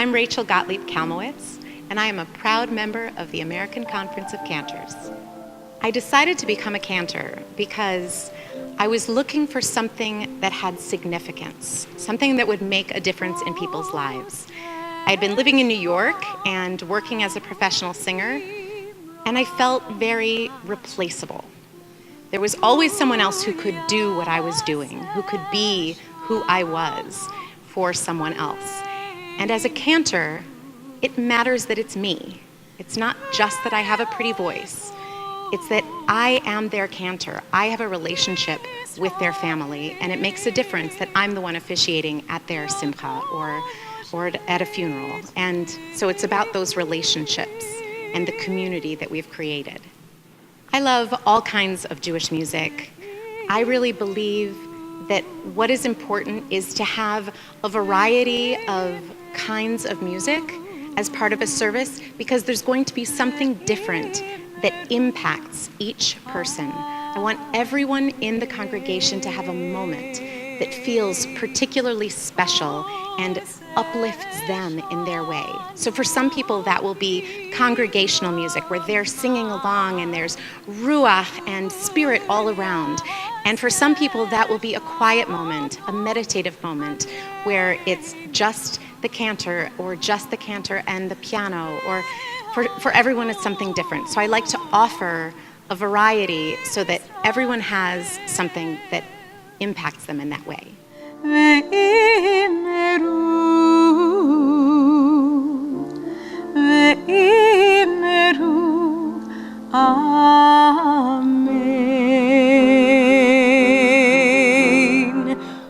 I'm Rachel Gottlieb Kalmowitz, and I am a proud member of the American Conference of Cantors. I decided to become a cantor because I was looking for something that had significance, something that would make a difference in people's lives. I had been living in New York and working as a professional singer, and I felt very replaceable. There was always someone else who could do what I was doing, who could be who I was for someone else. And as a cantor, it matters that it's me. It's not just that I have a pretty voice. It's that I am their cantor. I have a relationship with their family, and it makes a difference that I'm the one officiating at their simcha or at a funeral. And so it's about those relationships and the community that we've created. I love all kinds of Jewish music. I really believe that what is important is to have a variety of kinds of music as part of a service, because there's going to be something different that impacts each person. I want everyone in the congregation to have a moment that feels particularly special and uplifts them in their way. So for some people that will be congregational music where they're singing along and there's ruach and spirit all around. And for some people that will be a quiet moment, a meditative moment where it's just the cantor or just the cantor and the piano, or for everyone it's something different. So I like to offer a variety so that everyone has something that impacts them in that way.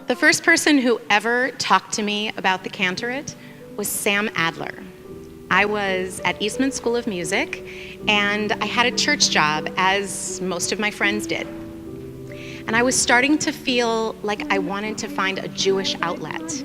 The first person who ever talked to me about the cantorate was Sam Adler. I was at Eastman School of Music, and I had a church job, as most of my friends did. And I was starting to feel like I wanted to find a Jewish outlet.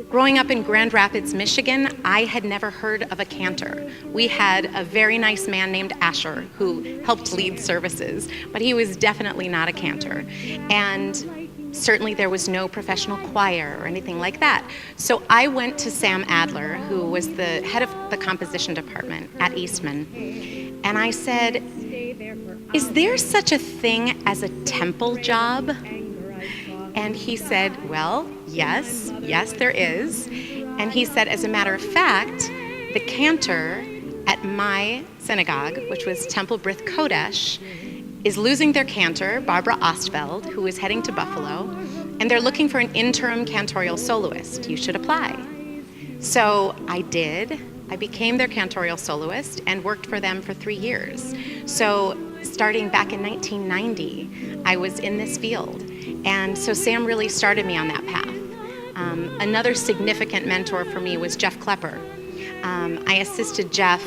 Growing up in Grand Rapids, Michigan, I had never heard of a cantor. We had a very nice man named Asher who helped lead services, but he was definitely not a cantor. And certainly there was no professional choir or anything like that. So I went to Sam Adler, who was the head of the composition department at Eastman, and I said, "Is there such a thing as a temple job?" And he said, "Well, yes, there is." And he said, as a matter of fact, the cantor at my synagogue, which was Temple Brith Kodesh, is losing their cantor, Barbara Ostfeld, who is heading to Buffalo, and they're looking for an interim cantorial soloist. You should apply. So I did. I became their cantorial soloist and worked for them for 3 years. So starting back in 1990, I was in this field. And so Sam really started me on that path. Another significant mentor for me was Jeff Klepper. I assisted Jeff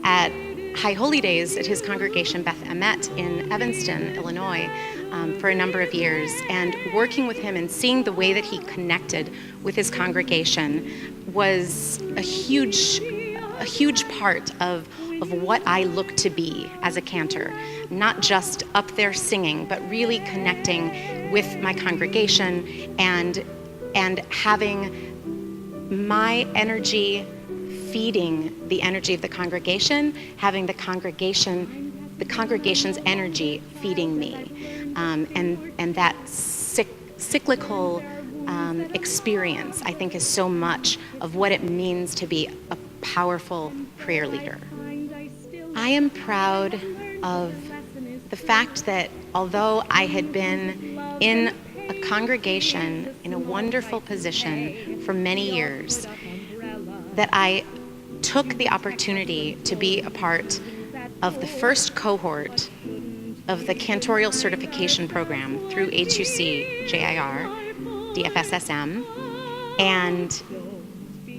at High Holy Days at his congregation Beth Emet in Evanston, Illinois, for a number of years. And working with him and seeing the way that he connected with his congregation was a huge part of what I look to be as a cantor. Not just up there singing, but really connecting with my congregation and having my energy feeding the energy of the congregation, having the congregation's energy feeding me, and that cyclical experience, I think, is so much of what it means to be a powerful prayer leader. I am proud of the fact that although I had been in a congregation in a wonderful position for many years, that I took the opportunity to be a part of the first cohort of the cantorial certification program through HUC, JIR, DFSSM, and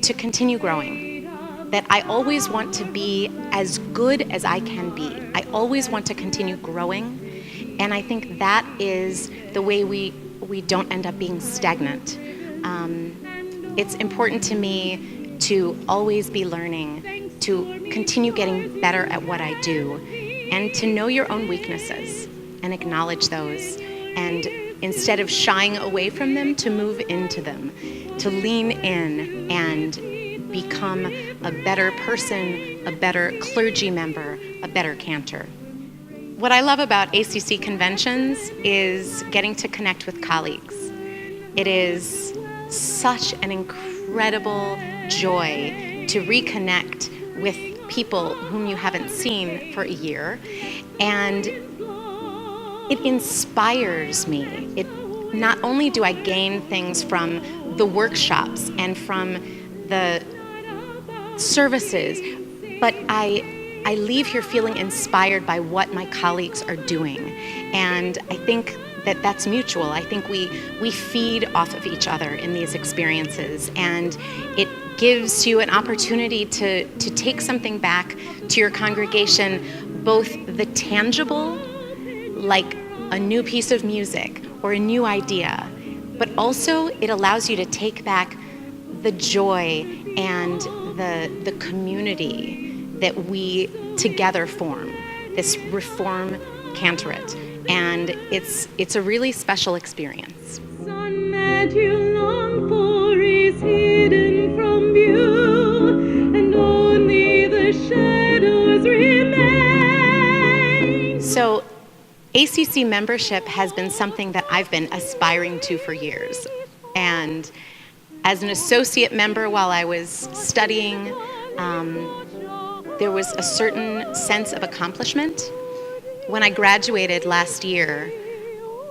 to continue growing. That I always want to be as good as I can be. I always want to continue growing, and I think that is the way we don't end up being stagnant. It's important to me to always be learning, to continue getting better at what I do, and to know your own weaknesses and acknowledge those, and instead of shying away from them, to move into them, to lean in and become a better person, a better clergy member, a better cantor. What I love about ACC conventions is getting to connect with colleagues. It is such an incredible joy to reconnect with people whom you haven't seen for a year, and it inspires me. Not only do I gain things from the workshops and from the services, but I leave here feeling inspired by what my colleagues are doing. And I think that that's mutual. I think we feed off of each other in these experiences, and it gives you an opportunity to take something back to your congregation, both the tangible, like a new piece of music or a new idea, but also it allows you to take back the joy and the community that we together form, this Reform Cantorate. And it's a really special experience. Sun that you long for is hidden from view, and only the shadows remain. So ACC membership has been something that I've been aspiring to for years. And as an associate member while I was studying, there was a certain sense of accomplishment. When I graduated last year,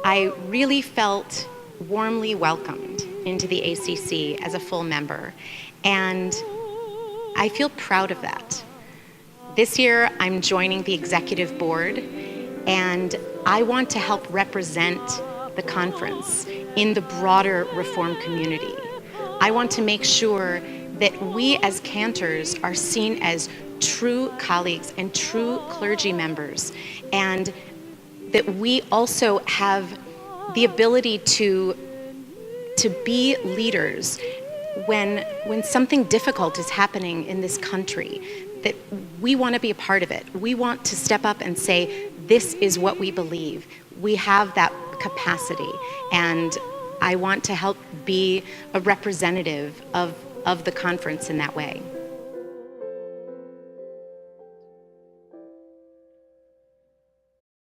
I really felt warmly welcomed into the ACC as a full member, and I feel proud of that. This year, I'm joining the executive board, and I want to help represent the conference in the broader Reform community. I want to make sure that we as cantors are seen as true colleagues and true clergy members, and that we also have the ability to be leaders when something difficult is happening in this country, that we want to be a part of it. We want to step up and say, this is what we believe. We have that capacity, and I want to help be a representative of the conference in that way.